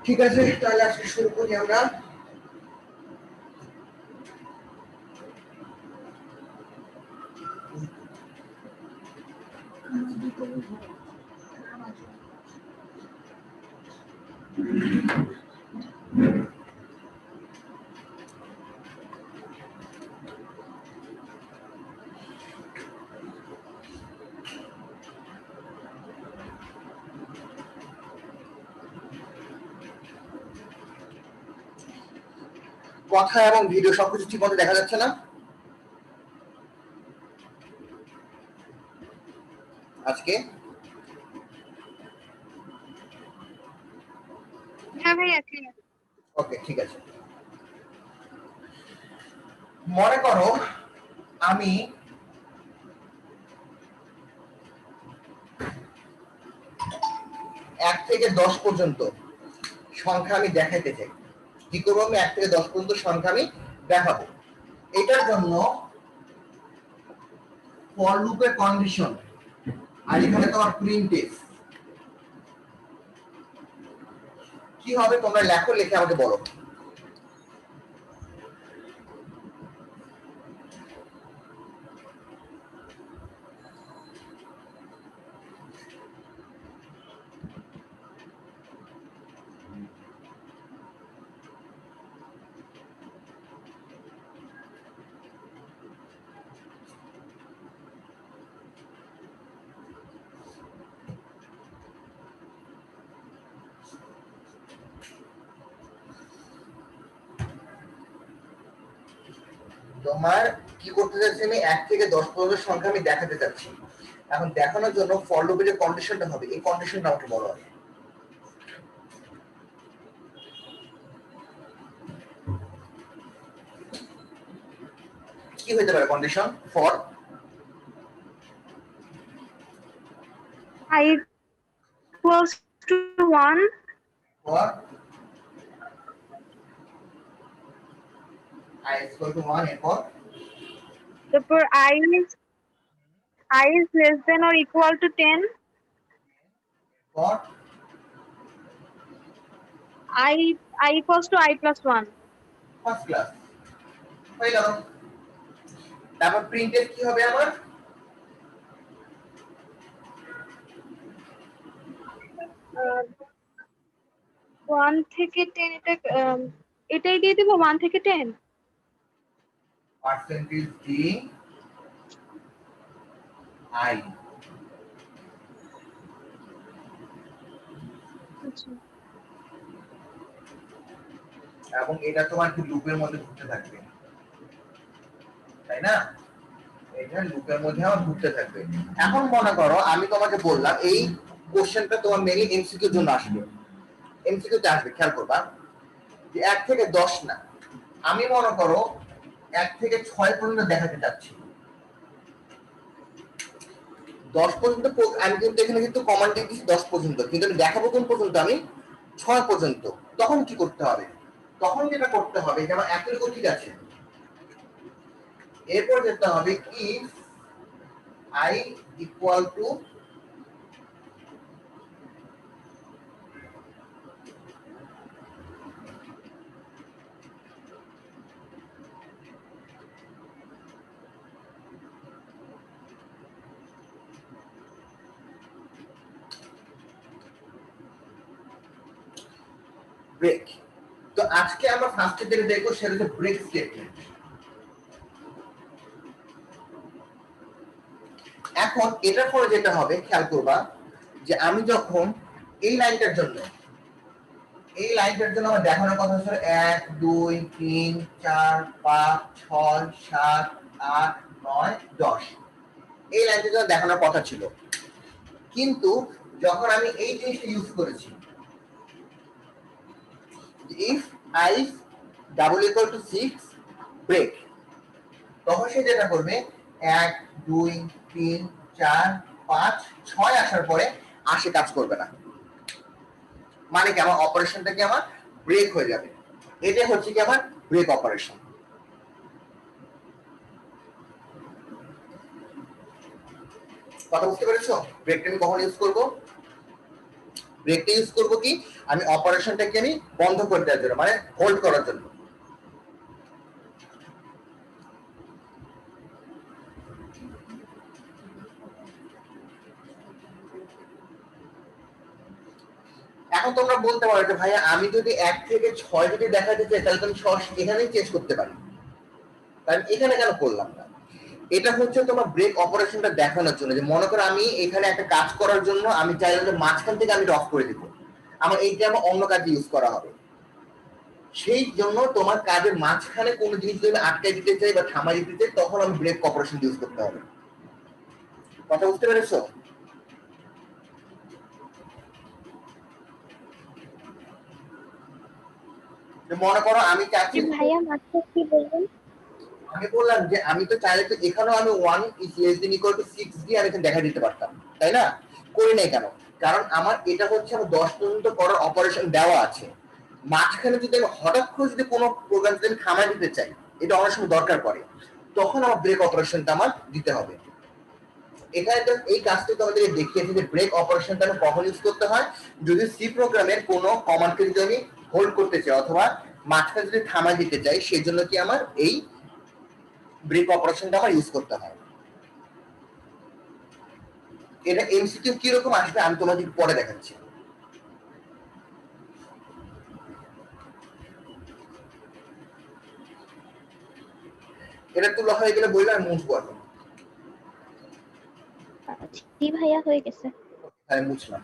ঠিক আছে, তাহলে আজকে শুরু করি আমরা। কথা এবং ভিডিও সবকিছু ঠিক মতো দেখা যাচ্ছে না আজকে? ওকে, ঠিক আছে। মনে করো আমি এক থেকে 10 পর্যন্ত সংখ্যা আমি দেখাইতে চাই। কি করবো? আমি 1 থেকে 10 পর্যন্ত সংখ্যা আমি দেখাবো। এটার জন্য ফর লুপের কন্ডিশন আর এখানে তোমার প্রিন্টএফ কি হবে তোমরা লেখো, লিখে আমাকে বলো। তোমার কি করতে চাচ্ছি? আমি 1 থেকে 10 পর্যন্ত সংখ্যা আমি দেখাতে চাচ্ছি। এখন দেখানোর জন্য ফর লুপের যে কন্ডিশনটা হবে, এই কন্ডিশনটা আমাকে বলো। কি হতে পারে condition for I equals to 1? For I equal to 1 এরপর তারপর I is less than or equal to 10. For I equals to I plus 1. First class হয়ে গেল। তারপর প্রিন্টএফ কি হবে আমার? Uh, 1 থেকে 10 এটাই দিয়ে দিব 1 থেকে 10। Percentage D I. এবং এটা তোমার কি লুপের মধ্যে ঘুরতে থাকবে, তাই না? এটা লুপের মধ্যে আমার ঘুরতে থাকবে। এখন মনে করো আমি তোমাকে বললাম এই কোশ্চেনটা তোমার মেইনলি এমসিকিউর জন্য আসবে। এমসিকিউ তে আসবে, খেয়াল করবা যে 1 থেকে 10 না, আমি মনে করো 1 থেকে 6 পর্যন্ত দেখাতে চাচ্ছি। 10 পর্যন্ত আমি কিন্তু এখানে কিন্তু কমান্ড দিয়ে দিচ্ছি 10 পর্যন্ত, কিন্তু আমি দেখাবো কোন পর্যন্ত? আমি 6 পর্যন্ত। তখন কি করতে হবে? তখন যেটা করতে হবে যে আমার এতটুকু ঠিক আছে, এরপর যেতে হবে if I equal to break. তো আজকে আমরা ফার্স্টে যেটা দেখবো সেটা হচ্ছে ব্রেক স্টেটমেন্ট। এখন এটার পরে যেটা হবে খেয়াল করবা যে আমি যখন এই লাইনটার জন্য আমার দেখানোর কথা ছিল 1 2 3 4 5 6 7 8 9 10, এই লাইনটা জন্য দেখানোর কথা ছিল। কিন্তু যখন আমি এই জিনিসটা ইউজ করেছি if I double equal to 6 break, তখন সে যেটা করবে 1 2 3 4 5 6 আসার পরে 80 কাজ করবে না, মানে কি আমার অপারেশনটা কি আমার ব্রেক হয়ে যাবে। এটা হচ্ছে কি আমার ব্রেক অপারেশন। কথা বুঝতে পেরেছো? ব্রেকটা আমি কখন ইউজ করব? ব্রেকটা ইউজ করব কি, আমি অপারেশনটাকে আমি বন্ধ করে দেওয়ার জন্য, মানে হোল্ড করার জন্য। এখন তোমরা বলতে পারো যে ভাইয়া আমি যদি 1 থেকে 6 যদি দেখাতে চাই তাহলে তো আমি সরাসরি এখানেই চেঞ্জ করতে পারি, তাই এখানে কেন করলাম না? এটা হচ্ছে তোমার ব্রেক অপারেশনটা দেখানোর জন্য, যে মনে করো আমি এখানে একটা কাজ করার জন্য আমি চাইলে যে মাঝখান থেকে আমি অফ করে দিব, আমার এইটা আমার অন্য কাজে ইউজ করা হবে। সেই জন্য তোমার কাজের মাঝখানে কোনো জিনিস যদি আটকাই দিতে চাই বা থামাই দিতে চাই তখন আমি ব্রেক অপারেশন ইউজ করতে হবে। কথা বুঝতে পেরেছো? মনে করো আমি চাচ্ছি, ভাইয়া মাত্র কি বলবেন? আমি বললাম যে আমি তো চাইলে তো এখানেও আমি 1 is less than equal to 6 দিয়ে আমি এখানে দেখা দিতে পারতাম, তাই না? করি নাই কেন? কারণ আমার এটা হচ্ছে আমার 10 পর্যন্ত করার অপারেশন দেওয়া আছে, মাঝখানে যদি আমি হঠাৎ করে যদি কোনো প্রোগ্রাম যদি আমি থামাই দিতে চাই, এটা অনেক সময় দরকার পড়ে, তখন আমার ব্রেক অপারেশনটা আমার দিতে হবে। এখানে তো এই কাজটা তো আমাদের দেখিয়েছে যে ব্রেক অপারেশনটা আমি কখন ইউজ করতে হয়, যদি সি প্রোগ্রামের কোনো কমান্ডকে যদি আমি হোল্ড করতে চাই অথবা মাঝখানে যদি থামাই দিতে চাই, সেই জন্য কি আমার এই ব্রেক অপারেশনটা আমার ইউজ করতে হয়। এটা এমসিকিউ কি রকম আসবে আমি তোমাদের পরে দেখাচ্ছি। এটা তুলা হয়ে গেলে বললে আমি মুছবো এখন। জি ভাইয়া হয়ে গেছে। আমি মুছলাম।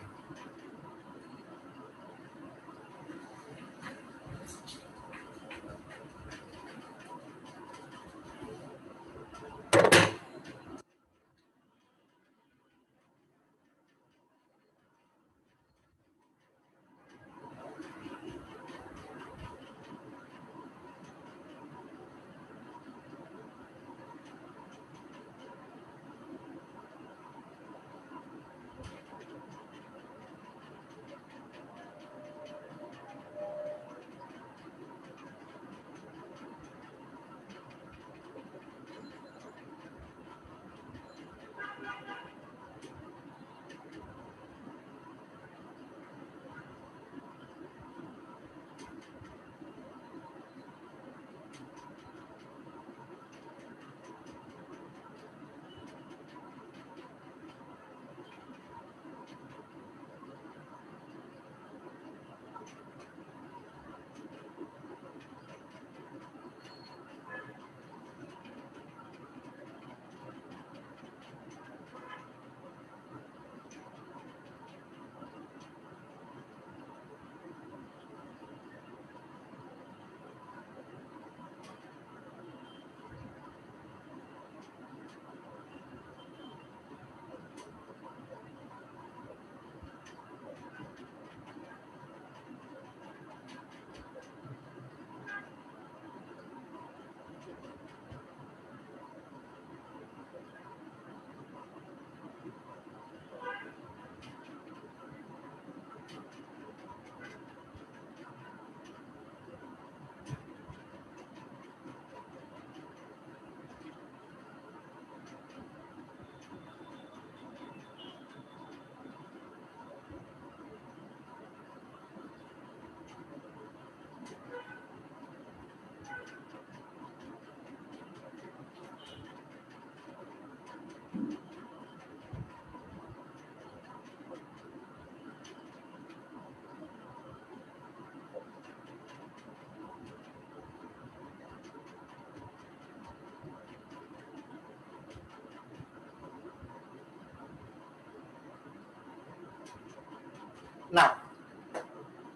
না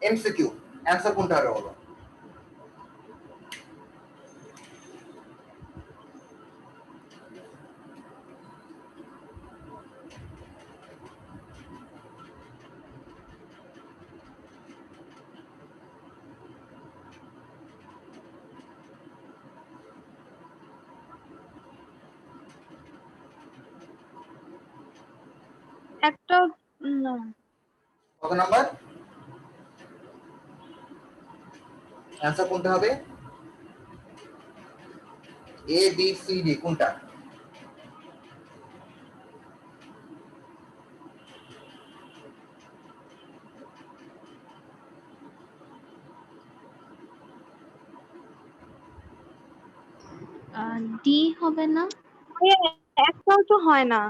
এমসিকিউ অ্যান্সার কোনটা হবে বলো? একটা না, কত নাম্বার অ্যান্সার কোনটা হবে? এ বি সি ডি কোনটা? ডি হবে না? ভাইয়া একটাও তো হয় না।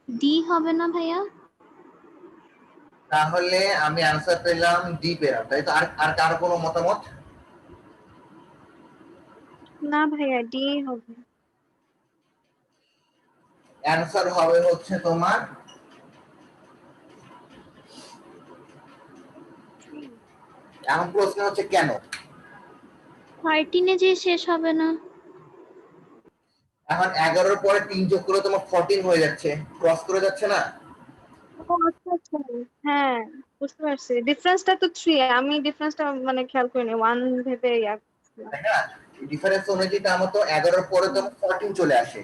ডি হবে না ভাইয়া? তাহলে আমি আনসার পেলাম ডি পেলাম, তাই তো? আর আর কারো কোনো মতামত? না ভাইয়া ডি হবে। অ্যান্সার হবে হচ্ছে তোমার এখন প্রশ্ন হচ্ছে কেন? 13 যে শেষ হবে না? এখন 11-র পরে 3 যোগ করে তোমার 14 হয়ে যাচ্ছে, ক্রস করে যাচ্ছে না? ও আচ্ছা আচ্ছা, হ্যাঁ বুঝতে পারছি। ডিফারেন্সটা তো 3, আমি ডিফারেন্সটা মানে খেয়াল করিনি, 1 ভেবে করছিলাম। তাই না? ডিফারেন্স অনুযায়ী তো আমার তো 11-র পরে তো 14 চলে আসে,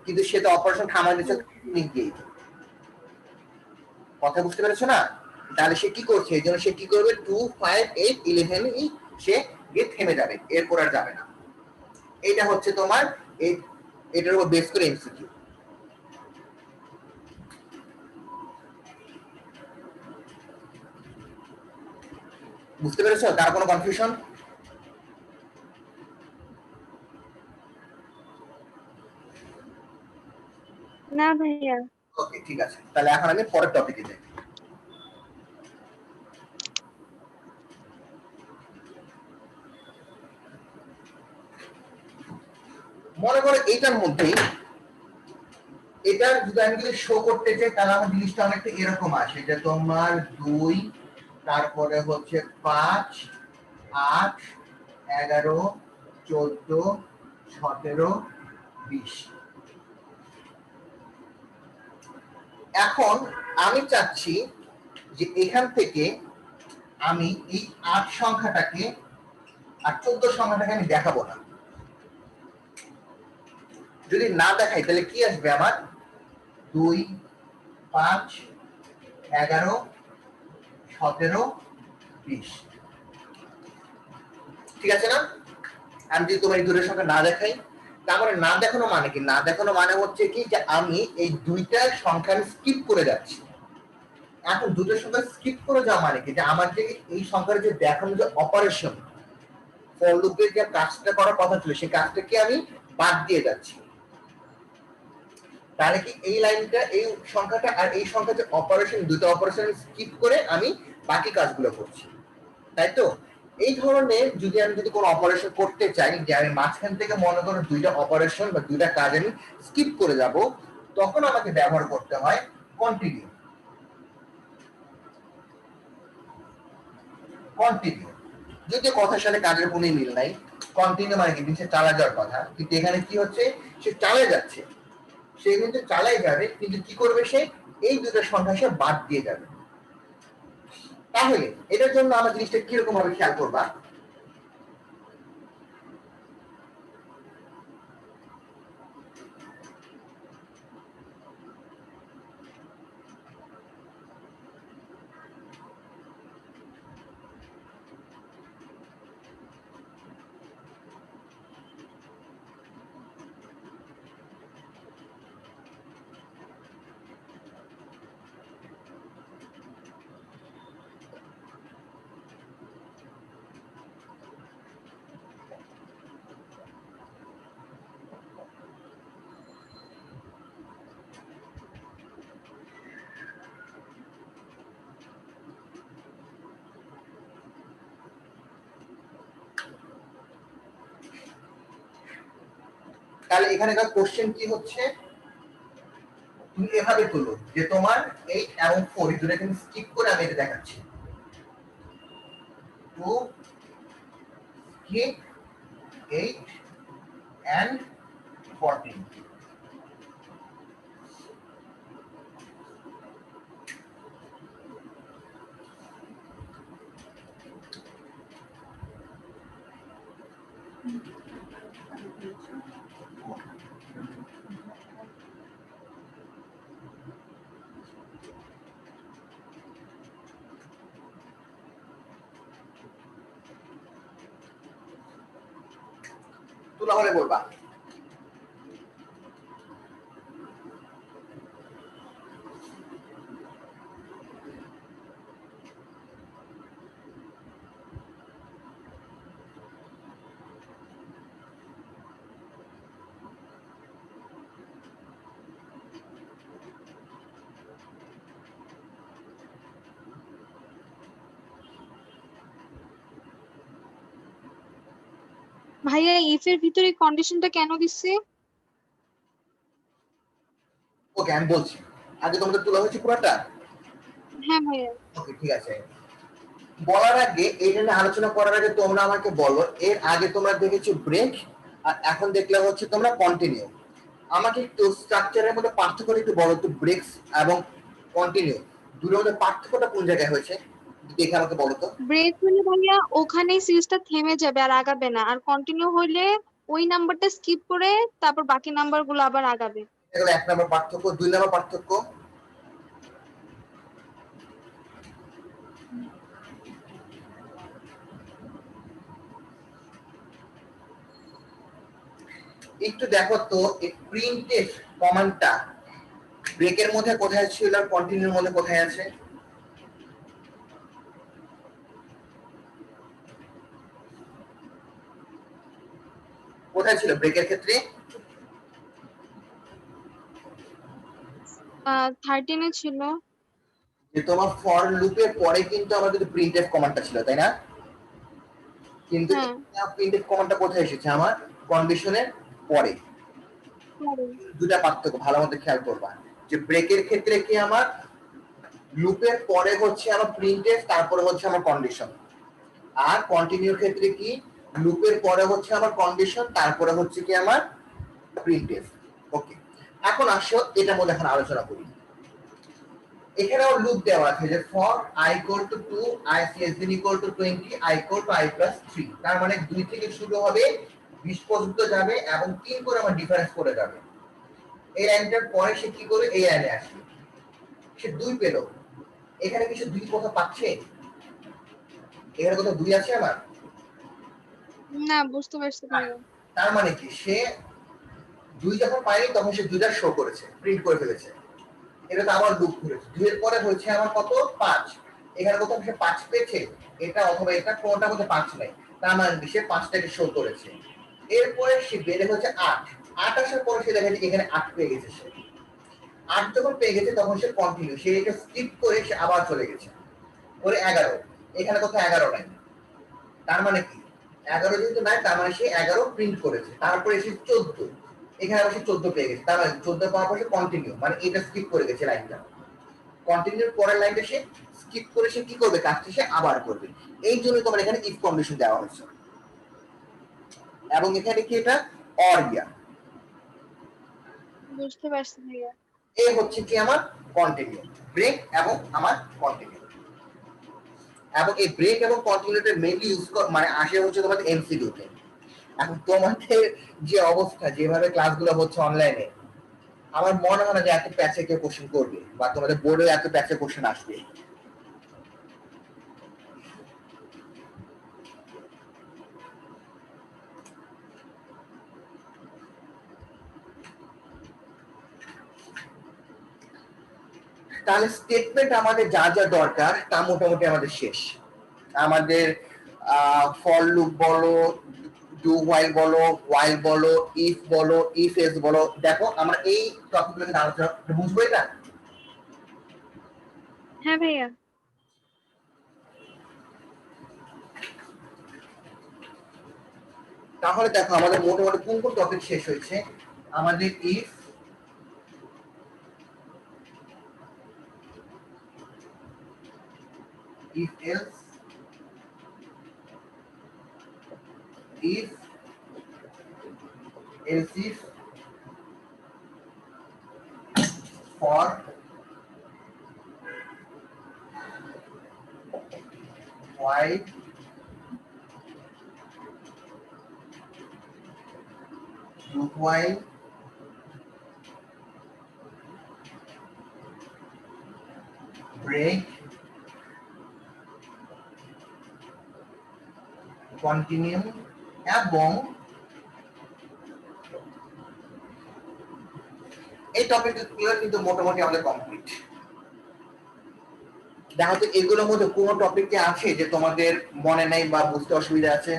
কিন্তু সে তো অপারেশন থামায় দিচ্ছে গিয়ে। কথা বুঝতে পেরেছো না? তাহলে সে কি করছে, এই জন্য সে কি করবে, 2 5 8 11 সে গিয়ে থেমে যাবে, এরপর আর যাবে না। এটা হচ্ছে তোমার এই, এটার উপর বেস করে এমসিকিউ। বুঝতে পেরেছো? কার কোনো কনফিউশন? না ভাইয়া। ওকে ঠিক আছে, তাহলে এখন আমি পরের টপিকে যাই। মনে করো এইটার মধ্যেই, এটা যদি আমি যদি শো করতে চাই তাহলে আমার জিনিসটা অনেকটা এরকম আসে যে তোমার 2, তারপরে হচ্ছে 5 8 11 14 17 20। এখন আমি চাচ্ছি যে এখান থেকে আমি এই 8 সংখ্যাটাকে আর 14 সংখ্যাটাকে আমি দেখাবো না। যদি না দেখাই তাহলে কি আসবে আমার, 2 5 11 17 20। ঠিক আছে না? আমি যদি তোমার এই দুটোর সংখ্যা না দেখাই, তারপরে না দেখানো মানে কি, না দেখানো মানে হচ্ছে কি যে আমি এই দুইটা সংখ্যা স্কিপ করে যাচ্ছি। এখন দুটো সংখ্যা স্কিপ করে যাওয়া মানে কি, যে আমার যে এই সংখ্যার যে দেখানো যে অপারেশন, ফর লুপের যে কাজটা করার কথা ছিল সেই কাজটাকে আমি বাদ দিয়ে যাচ্ছি। তাহলে কি এই লাইনটা, এই সংখ্যাটা আর এই সংখ্যাতে অপারেশন, দুটো অপারেশন স্কিপ করে আমি বাকি কাজগুলো করছি, তাই তো? এই ধরনের যদি আমি কোনো অপারেশন করতে চাই, যে আমি মাঝখান থেকে মনে করো দুইটা অপারেশন বা দুইটা কাজ আমি স্কিপ করে যাব, তখন আমাকে ব্যবহার করতে হয় কন্টিনিউ। কন্টিনিউ যদি কথার সাথে কাজের কোনো মিল নাই, কন্টিনিউ মানে কি সে চালা যাওয়ার কথা, কিন্তু এখানে কি হচ্ছে, সে চালিয়ে যাচ্ছে। সে কিন্তু চালাই যাবে, কিন্তু কি করবে, সে এই দুটো সংখ্যা সে বাদ দিয়ে যাবে। তাহলে এটার জন্য আমার জিনিসটা কিরকম ভাবে খেয়াল করবা, তাহলে এখানে কোশ্চেন কি হচ্ছে, তুমি এভাবে তুলো যে তোমার 8 এবং 4 দুটো কিন্তু স্কিপ করে আমি এটা দেখাচ্ছি। 2 skip 8 and 14। তোলা হলে বলবা। ভাইয়া ইফ এর ভিতরে কন্ডিশনটা কেন দিচ্ছে? ওকে আমি বলছি, আগে তোমাদের তোলা হয়েছে পুরোটা? হ্যাঁ ভাইয়া। ওকে ঠিক আছে। বলার আগে এটা নিয়ে আলোচনা করার আগে তোমরা আমাকে বলো, এর আগে তোমরা দেখেছো ব্রেক আর এখন দেখলে হচ্ছে তোমরা কন্টিনিউ। আমাকে একটু স্ট্রাকচারের মধ্যে পার্থক্যটা একটু বলো তো, ব্রেকস এবং কন্টিনিউ দুটোর মধ্যে পার্থক্যটা কোন জায়গায় হয়েছে দেখে আমাকে বলো তো। ব্রেক হলে ভাইয়া ওখানেই সিরিজটা থেমে যাবে আর আগাবে না, আর কন্টিনিউ হইলে ওই নাম্বারটা স্কিপ করে তারপর বাকি নাম্বার গুলো আবার আগাবে। এগুলো 1 নম্বর পার্থক্য। 2 নম্বর পার্থক্য, একটু দেখো তো এই প্রিন্টএফ কমান্ডটা ব্রেকের মধ্যে কোথায় ছিল আর কন্টিনিউর মধ্যে কোথায় আছে? কোথায় ছিল ব্রেকের ক্ষেত্রে? 13-এ ছিল। যে তোমার ফর লুপের পরে কিন্তু আমাদের প্রিন্টএফ কমান্ডটা ছিল, তাই না? কিন্তু হ্যাঁ। প্রিন্টএফ কমান্ডটা কোথায় এসেছে? আমার কন্ডিশনের পরে। দুটা পার্থক্য ভালো মতো খেয়াল করবা, যে ব্রেকের ক্ষেত্রে কি আমার লুপের পরে হচ্ছে আমার প্রিন্টএফ, তারপরে হচ্ছে আমার কন্ডিশন। আর কন্টিনিউর ক্ষেত্রে কি লুপের পরে হচ্ছে আমার কন্ডিশন, তারপরে হচ্ছে কি আমার প্রিন্টএফ। ওকে, এখন আসো এটার মধ্যে এখন আলোচনা করি। এখানেও লুপ দেওয়া আছে যে for i equal to 2 i less than equal to 20 i equal to i plus 3। তার মানে 2 থেকে শুরু হবে 20 পর্যন্ত যাবে এবং 3 করে আমার ডিফারেন্স করে যাবে। এই লাইনটার পরে সে কি করে এই লাইনে আসবে, সে 2 পেল। এখানে কিছু 2 কোথাও পাচ্ছে? এখানে কোথাও 2 আছে আমার? না, বুঝতে পারছি ভাইয়া। তার মানে কি সে 2 যখন পায়নি তখন সে 2টা শো করেছে, প্রিন্ট করে ফেলেছে। এটা তো আবার লুপ ঘুরেছে। 2 এর পরে হচ্ছে আমার কত? 5। এখানে কোথাও সে 5 পেয়েছে, এটা অথবা এটা কোনটার মধ্যে 5 নাই। তার মানে সে 5টাকে শো করেছে। এরপরে সে বেড়ে হচ্ছে 8। 8 আসার পরে সে দেখে যে এখানে 8 পেয়ে গেছে সে। 8 যখন পেয়ে গেছে তখন সে কন্টিনিউ, সে এটা স্কিপ করে সে আবার চলে গেছে। করে 11। এখানে কোথাও 11 নাই। তার মানে কি 11 যেহেতু নাই, তার মানে সে 11 প্রিন্ট করেছে। তারপরে সে 14, এখানে আবার সে 14 পেয়ে গেছে। তার মানে 14 পাওয়ার পর সে কন্টিনিউ, মানে এটা স্কিপ করে গেছে লাইনটা। কন্টিনিউর পরের লাইনটা সে স্কিপ করে সে কি করবে, কাজটা সে আবার করবে। এই জন্য তোমার এখানে ইফ কন্ডিশন দেওয়া হয়েছে। এবং এখানে কি এটা অর ইয়া। বুঝতে পারছি ভাইয়া। এই হচ্ছে কি আমার কন্টিনিউ, ব্রেক এবং আমার কন্টিনিউ। এবং এই ব্রেক এবং কন্টিনিউটা মেইনলি ইউজ মানে আসে হচ্ছে তোমাদের এমসিকিউতে। এখন তোমাদের যে অবস্থা, যেভাবে ক্লাসগুলো হচ্ছে অনলাইনে, আমার মনে হয় না যে এত প্যাচে কেউ কোশ্চেন করবে বা তোমাদের বোর্ডে এত প্যাচে কোশ্চেন আসবে। তাহলে স্টেটমেন্ট আমাদের যা যা দরকার তা মোটামুটি আমাদের শেষ। আমাদের ফর লুপ বলো, ডু হোয়াইল বলো, হোয়াইল বলো, ইফ বলো, ইফ এলস বলো, দেখো আমরা এই টপিকগুলো কিন্তু আলোচনা বুঝবো এটা। হ্যাঁ ভাইয়া। তাহলে দেখো আমাদের মোটামুটি কোন কোন টপিক শেষ হয়েছে। আমাদের if, if else, if else if, for, while, do while, break, continue এবং এই টপিকগুলো কিন্তু মোটামুটি আমাদের কমপ্লিট। দেখো তো এগুলোর মধ্যে কোনো টপিক কি আছে যে তোমাদের মনে নেই বা বুঝতে অসুবিধা আছে?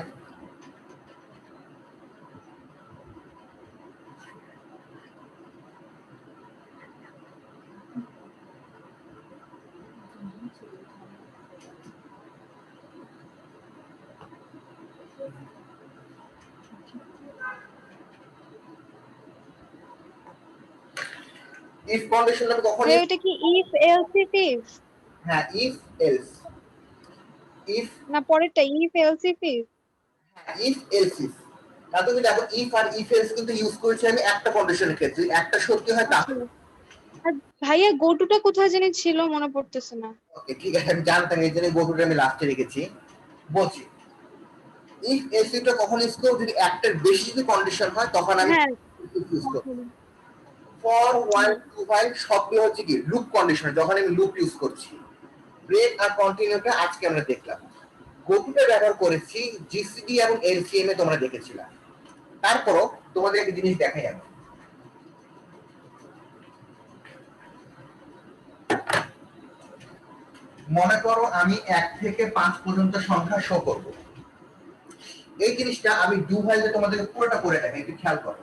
ইফ কন্ডিশন আমি কখন ভাই ওটা কি ইফ এলস ইফ? হ্যাঁ ইফ এলস ইফ না পরেরটা if else if? If else if না তুমি দেখো ইফ আর ইফ এলস কিন্তু ইউজ করেছি আমি একটা কন্ডিশনের ক্ষেত্রে একটা সত্যি হয় আচ্ছা। তাহলে আর ভাইয়া গো টুটা কোথায় জানি ছিল মনে পড়তেছে না। ওকে ঠিক আছে আমি জানতাম এই জন্য গোটুটা আমি লাস্টে রেখেছি বলছি ইফ এলস ইফটা কখন ইউজ করব যদি একটার বেশি যদি কন্ডিশন হয় তখন আমি হ্যাঁ ইউজ করব ফর ওয়াইল টু ওয়াইল সবগুলো হচ্ছে কি লুপ কন্ডিশন যখন আমি লুপ ইউজ করছি ব্রেক আর কন্টিনিউটা আজকে আমরা দেখলাম গোটুটা ব্যবহার করেছি জিসিডি এবং এলসিএম এ তোমরা দেখেছিলাম তারপরও তোমাদের একটা জিনিস দেখা যাবে মনে করো আমি 1 থেকে 5 পর্যন্ত সংখ্যা শো করব এই জিনিসটা আমি ডু ভাইলে তোমাদেরকে পুরোটা করে দেখাই একটু খেয়াল করো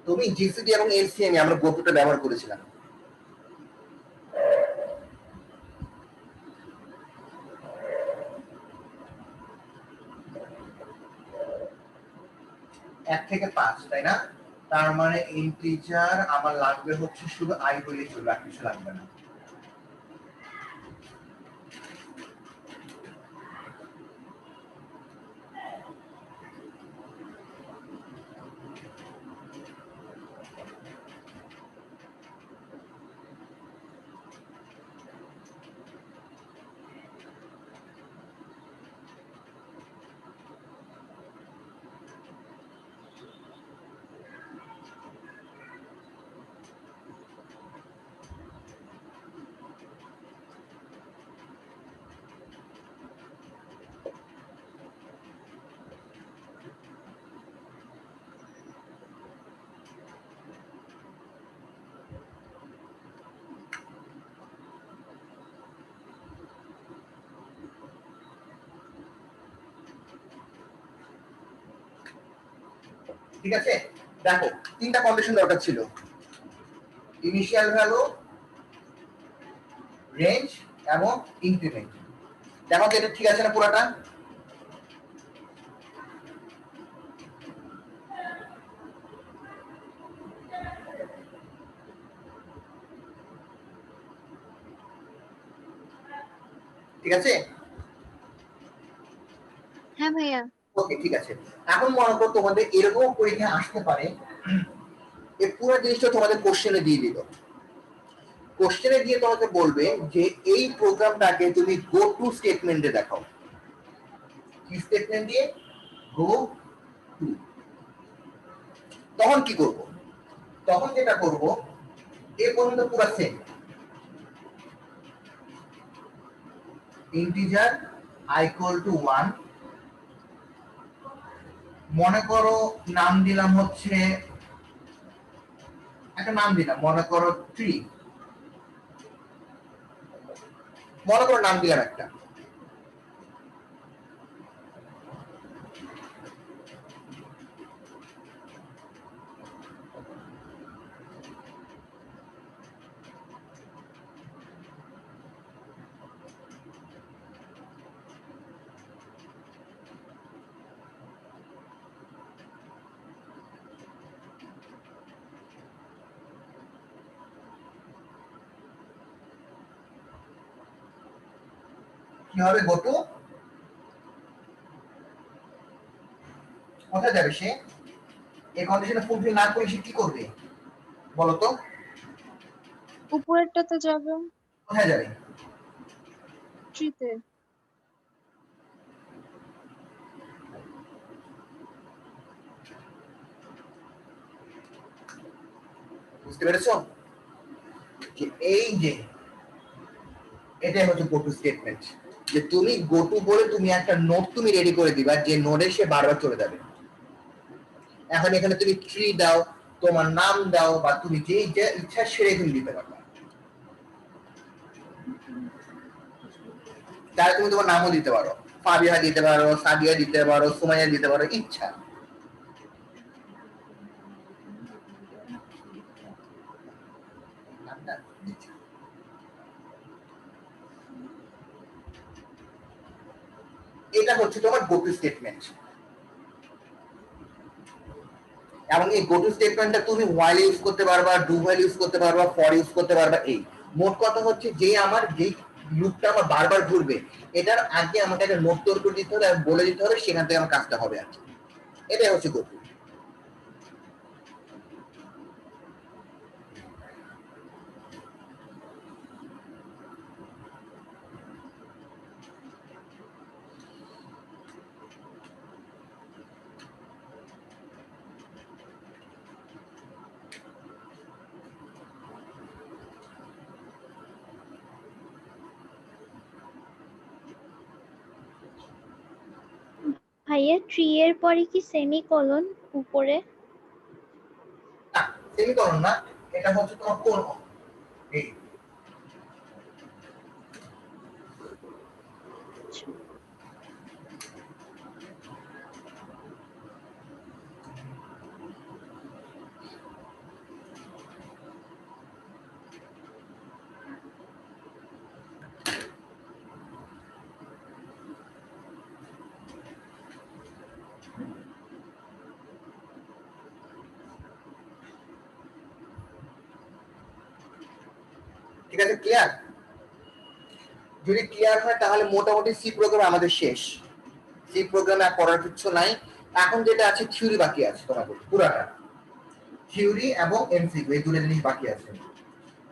তুমি জিসিডি এবং এলসিএম আমরা গোটুটা ব্যবহার করেছিলাম এক থেকে 5 তাই না তার মানে ইন্টিজার আমার লাগবে হচ্ছে শুধু আই হইলে চলবে আর কিছু লাগবে না ঠিক আছে দেখো তিনটা কন্ডিশন দরকার ছিল ইনিশিয়াল ভ্যালু রেঞ্জ এবং ইনক্রিমেন্ট দেখো তো এটা ঠিক আছে না পুরোটা ঠিক আছে হ্যাঁ ভাইয়া ওকে ঠিক আছে এখন মনে করো তোমাদের এরকম পরীক্ষা আসতে পারে এই পুরো জিনিসটা তোমাদের কোশ্চেনে দিয়ে দিল কোশ্চেনে দিয়ে তোমাকে বলবে যে এই প্রোগ্রামটাকে তুমি গো টু স্টেটমেন্টে দেখাও কি স্টেটমেন্ট দিয়ে গো টু তখন কি করব তখন যেটা করব এ পর্যন্ত পুরো same integer i equal to 1 মনে করো নাম দিলাম হচ্ছে একটা নাম দিলাম মনে করো 3 মনে করো নাম দিলাম একটা কি হবে গো কোথায় যাবে সে এই কন্ডিশনে ফুলফিল না করে সে কি করবে বলো তো উপরেরটাতে যাবে কোথায় যাবে ট্রিতে বুঝতে পেরেছো যে এই যে এটাই হচ্ছে গো টু স্টেটমেন্ট যে তুমি গো টু বলে তুমি একটা নোট তুমি রেডি করে দিবা যে নোডে সে বারবার চলে যাবে এখন এখানে তুমি ট্রি দাও তোমার নাম দাও বা তুমি যেই যে ইচ্ছা সেরে তুমি দিতে পারবে তাহলে তুমি তোমার নামও দিতে পারো ফাবিহা দিতে পারো সাদিয়া দিতে পারো সুমাইয়া দিতে পারো ইচ্ছা এটা হচ্ছে তোমার গো টু স্টেটমেন্ট। এবং এই গো টু স্টেটমেন্টটা তুমি while ইউজ করতে পারবা, ডু while ইউজ করতে পারবা, ফর ইউজ করতে পারবা। এই মোট কথা হচ্ছে যে আমার যেই লুপটা আমার বারবার ঘুরবে এটার আগে আমাকে একটা নোট তৈরি করে দিতে হবে আর বলে দিতে হবে সেখান থেকে আমার কাজটা হবে আর কি। এটাই হচ্ছে গো টু। ভাইয়া ট্রি এর পরে কি সেমিকোলন উপরে? না সেমিকোলন না, এটা হচ্ছে তোমার কোন এই ঠিক আছে, ক্লিয়ার? যদি ক্লিয়ার হয় তাহলে মোটামুটি সি প্রোগ্রাম আমাদের শেষ। সি প্রোগ্রামে আর পড়ার কিছু নাই। এখন যেটা আছে থিওরি বাকি আছে তোমাদের পুরাটা, থিওরি এবং এমসিকিউ এই দুটো জিনিস বাকি আছে।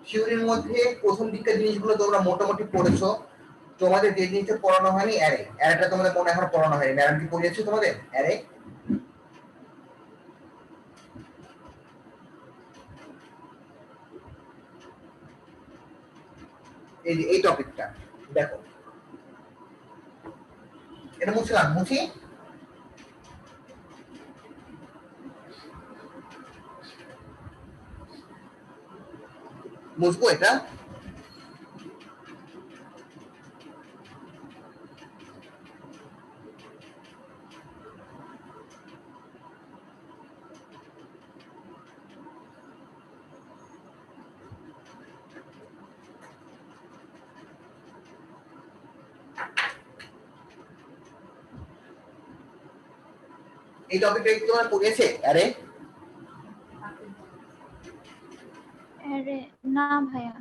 থিওরির মধ্যে প্রথম দিককার জিনিসগুলো তোমরা মোটামুটি পড়েছো। তোমাদের যে জিনিসটা পড়ানো হয়নি অ্যারে, অ্যারেটা তোমাদের মনে এখন পড়ানো হয়নি। ম্যাডাম কি পড়িয়েছে তোমাদের অ্যারে? এই যে এই টপিকটা দেখো, এটা মুছলাম, মুছি মুছবো এটা। এই টপিকটা কি তোমার পড়িয়েছে অ্যারে? আরে না ভাইয়া।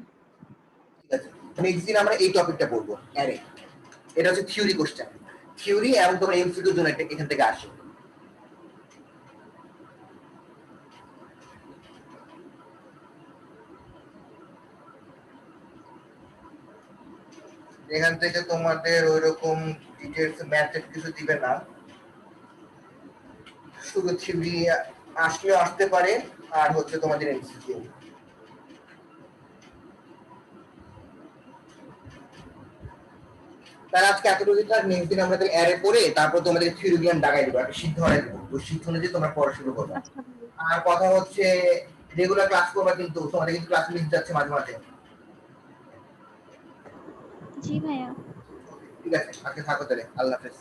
ঠিক আছে, নেক্সট দিন আমরা এই টপিকটা পড়বো অ্যারে। এটা হচ্ছে থিওরি কোশ্চেন, থিওরি এবং তোমার এমসিকিউ জন্য এখান থেকে আসে। এখান থেকে তোমাদের ওইরকম ডিটেইলস ম্যাথের কিছু দিবে না, শুধু থিওরি আসলেও আসতে পারে আর হচ্ছে তোমাদের এমসিকিউ। তার আজকে এতটুকু থাক, নেক্সট দিন আমরা অ্যারে পড়ে তারপর তোমাদের থিওরি জ্ঞান দাগাই দেবো, একটা সিদ্ধ হয়ে দেবো, ওই সিদ্ধ অনুযায়ী তোমরা পড়া শুরু করবে। আচ্ছা আর কথা হচ্ছে রেগুলার ক্লাস করবা, কিন্তু তোমাদের কিন্তু ক্লাস মিস যাচ্ছে মাঝে মাঝে। জি ভাইয়া। ঠিক আছে, আজকে থাকো তাহলে, আল্লাহ হাফেজ।